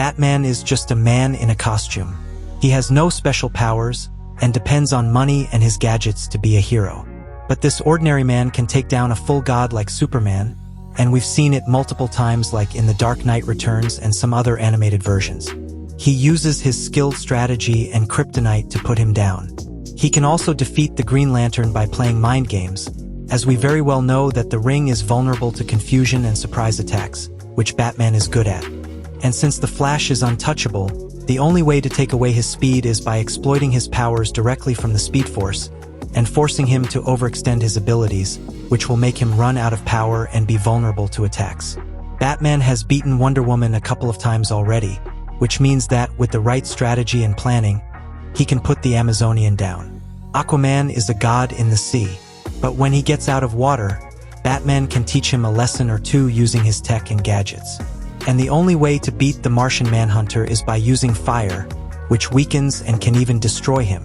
Batman is just a man in a costume. He has no special powers and depends on money and his gadgets to be a hero. But this ordinary man can take down a full god like Superman, and we've seen it multiple times like in The Dark Knight Returns and some other animated versions. He uses his skilled strategy and kryptonite to put him down. He can also defeat the Green Lantern by playing mind games, as we very well know that the Ring is vulnerable to confusion and surprise attacks, which Batman is good at. And since the Flash is untouchable, the only way to take away his speed is by exploiting his powers directly from the Speed Force, and forcing him to overextend his abilities, which will make him run out of power and be vulnerable to attacks. Batman has beaten Wonder Woman a couple of times already, which means that, with the right strategy and planning, he can put the Amazonian down. Aquaman is a god in the sea, but when he gets out of water, Batman can teach him a lesson or two using his tech and gadgets. And the only way to beat the Martian Manhunter is by using fire, which weakens and can even destroy him.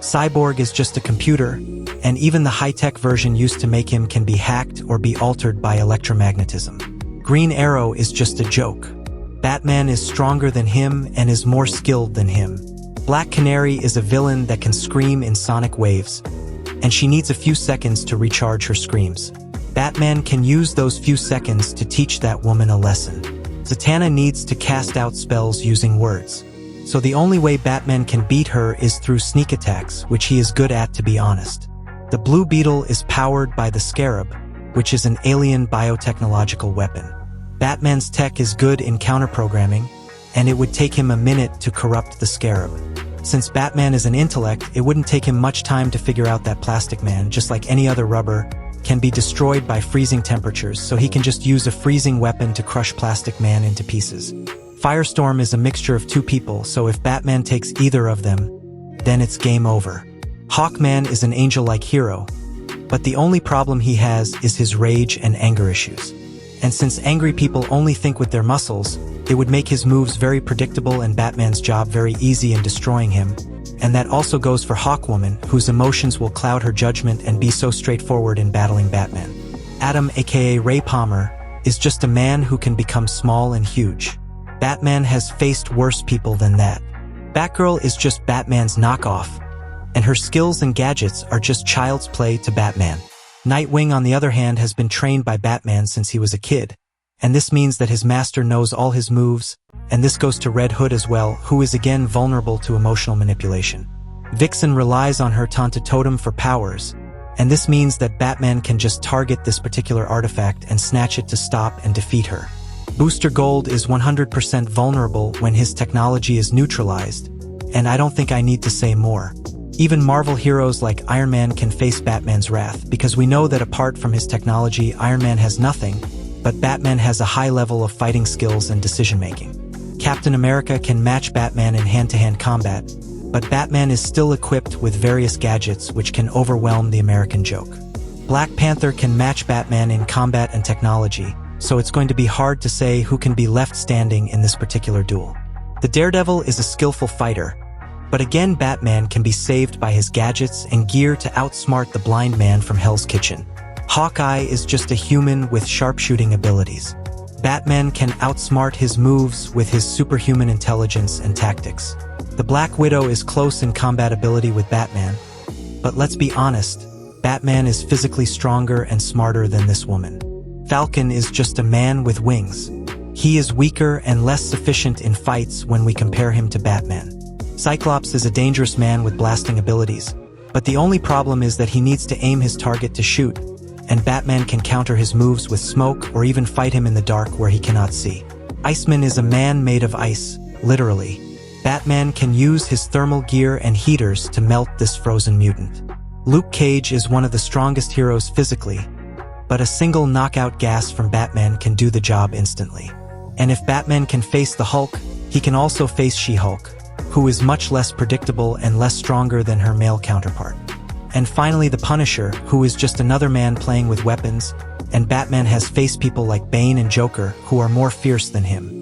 Cyborg is just a computer, and even the high-tech version used to make him can be hacked or be altered by electromagnetism. Green Arrow is just a joke. Batman is stronger than him and is more skilled than him. Black Canary is a villain that can scream in sonic waves, and she needs a few seconds to recharge her screams. Batman can use those few seconds to teach that woman a lesson. Zatanna needs to cast out spells using words. So the only way Batman can beat her is through sneak attacks, which he is good at, to be honest. The Blue Beetle is powered by the Scarab, which is an alien biotechnological weapon. Batman's tech is good in counterprogramming, and it would take him a minute to corrupt the Scarab. Since Batman is an intellect, it wouldn't take him much time to figure out that Plastic Man, just like any other rubber, can be destroyed by freezing temperatures, so he can just use a freezing weapon to crush Plastic Man into pieces. Firestorm is a mixture of two people, so if Batman takes either of them, then it's game over. Hawkman is an angel-like hero, but the only problem he has is his rage and anger issues. And since angry people only think with their muscles, it would make his moves very predictable and Batman's job very easy in destroying him. And that also goes for Hawkwoman, whose emotions will cloud her judgment and be so straightforward in battling Batman. Adam, aka Ray Palmer, is just a man who can become small and huge. Batman has faced worse people than that. Batgirl is just Batman's knockoff, and her skills and gadgets are just child's play to Batman. Nightwing, on the other hand, has been trained by Batman since he was a kid, and this means that his master knows all his moves, and this goes to Red Hood as well, who is again vulnerable to emotional manipulation. Vixen relies on her Taunted Totem for powers, and this means that Batman can just target this particular artifact and snatch it to stop and defeat her. Booster Gold is 100% vulnerable when his technology is neutralized, and I don't think I need to say more. Even Marvel heroes like Iron Man can face Batman's wrath, because we know that apart from his technology, Iron Man has nothing, but Batman has a high level of fighting skills and decision-making. Captain America can match Batman in hand-to-hand combat, but Batman is still equipped with various gadgets which can overwhelm the American joke. Black Panther can match Batman in combat and technology, so it's going to be hard to say who can be left standing in this particular duel. The Daredevil is a skillful fighter, but again Batman can be saved by his gadgets and gear to outsmart the blind man from Hell's Kitchen. Hawkeye is just a human with sharpshooting abilities. Batman can outsmart his moves with his superhuman intelligence and tactics. The Black Widow is close in combat ability with Batman, but let's be honest, Batman is physically stronger and smarter than this woman. Falcon is just a man with wings. He is weaker and less sufficient in fights when we compare him to Batman. Cyclops is a dangerous man with blasting abilities, but the only problem is that he needs to aim his target to shoot, and Batman can counter his moves with smoke or even fight him in the dark where he cannot see. Iceman is a man made of ice, literally. Batman can use his thermal gear and heaters to melt this frozen mutant. Luke Cage is one of the strongest heroes physically, but a single knockout gas from Batman can do the job instantly. And if Batman can face the Hulk, he can also face She-Hulk, who is much less predictable and less stronger than her male counterpart. And finally the Punisher, who is just another man playing with weapons, and Batman has faced people like Bane and Joker who are more fierce than him.